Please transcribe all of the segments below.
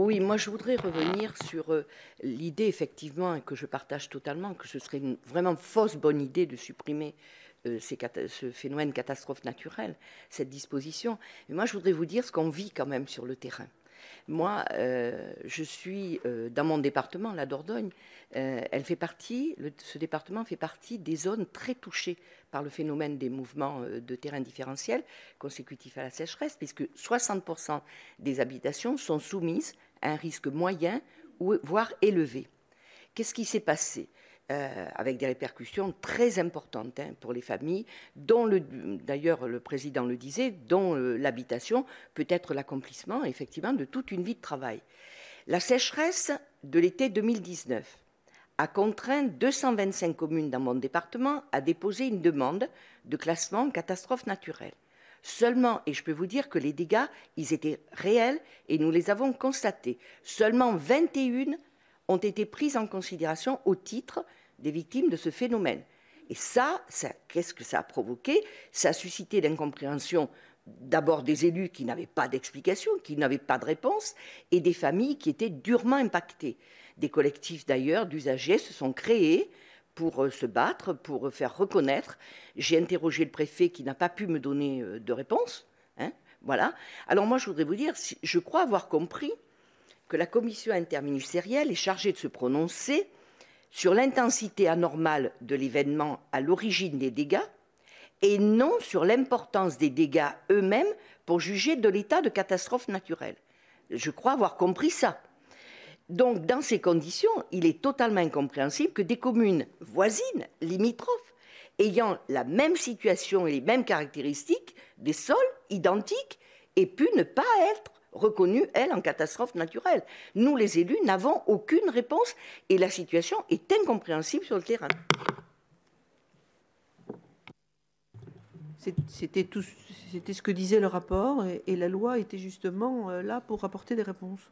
Oui, moi je voudrais revenir sur l'idée effectivement, et que je partage totalement, que ce serait une vraiment fausse bonne idée de supprimer ce phénomène catastrophe naturelle, cette disposition. Mais moi je voudrais vous dire ce qu'on vit quand même sur le terrain. Moi, je suis dans mon département, la Dordogne, ce département fait partie des zones très touchées par le phénomène des mouvements de terrain différentiels consécutifs à la sécheresse, puisque 60% des habitations sont soumises à un risque moyen ou voire élevé. Qu'est-ce qui s'est passé avec des répercussions très importantes pour les familles, dont d'ailleurs le président le disait, dont l'habitation peut être l'accomplissement effectivement de toute une vie de travail. La sécheresse de l'été 2019 a contraint 225 communes dans mon département à déposer une demande de classement en catastrophe naturelle. Seulement, et je peux vous dire que les dégâts, ils étaient réels et nous les avons constatés, seulement 21 ont été prises en considération au titre des victimes de ce phénomène. Et ça qu'est-ce que ça a provoqué? Ça a suscité l'incompréhension d'abord des élus qui n'avaient pas d'explication, qui n'avaient pas de réponse, et des familles qui étaient durement impactées. Des collectifs d'ailleurs d'usagers se sont créés pour se battre, pour faire reconnaître. J'ai interrogé le préfet qui n'a pas pu me donner de réponse. Voilà. Alors moi, je voudrais vous dire, je crois avoir compris que la commission interministérielle est chargée de se prononcer sur l'intensité anormale de l'événement à l'origine des dégâts et non sur l'importance des dégâts eux-mêmes pour juger de l'état de catastrophe naturelle. Je crois avoir compris ça. Donc, dans ces conditions, il est totalement incompréhensible que des communes voisines, limitrophes, ayant la même situation et les mêmes caractéristiques, des sols identiques, aient pu ne pas être reconnues, elles, en catastrophe naturelle. Nous, les élus, n'avons aucune réponse et la situation est incompréhensible sur le terrain. C'était ce que disait le rapport et la loi était justement là pour apporter des réponses.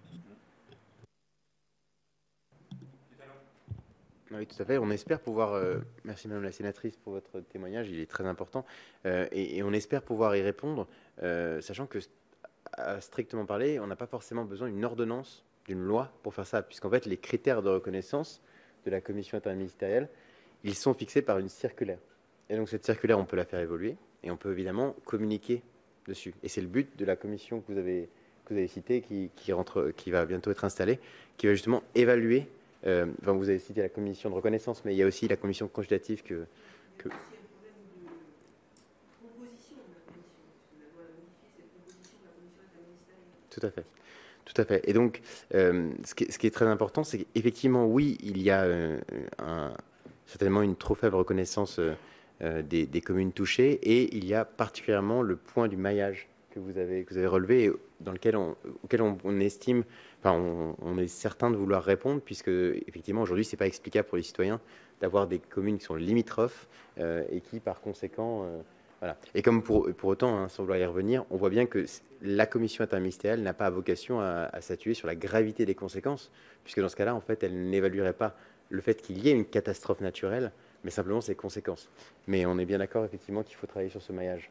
Oui, tout à fait. On espère pouvoir... merci Madame la Sénatrice pour votre témoignage, il est très important. Et on espère pouvoir y répondre, sachant que, à strictement parler, on n'a pas forcément besoin d'une ordonnance, d'une loi pour faire ça, puisqu'en fait, les critères de reconnaissance de la commission interministérielle, ils sont fixés par une circulaire. Et donc cette circulaire, on peut la faire évoluer et on peut évidemment communiquer dessus. Et c'est le but de la commission que vous avez citée, qui va bientôt être installée, qui va justement évaluer. Enfin, vous avez cité la commission de reconnaissance, mais il y a aussi la commission consultative que... Tout à fait. Tout à fait. Et donc, ce qui est très important, c'est qu'effectivement, oui, il y a certainement une trop faible reconnaissance des communes touchées, et il y a particulièrement le point du maillage que vous avez relevé, et auquel on estime, enfin, on est certain de vouloir répondre, puisque effectivement aujourd'hui c'est pas explicable pour les citoyens d'avoir des communes qui sont limitrophes et qui par conséquent voilà. Et comme pour autant, sans vouloir y revenir, on voit bien que la commission interministérielle n'a pas vocation à statuer sur la gravité des conséquences, puisque dans ce cas-là, en fait, elle n'évaluerait pas le fait qu'il y ait une catastrophe naturelle, mais simplement ses conséquences. Mais on est bien d'accord effectivement qu'il faut travailler sur ce maillage.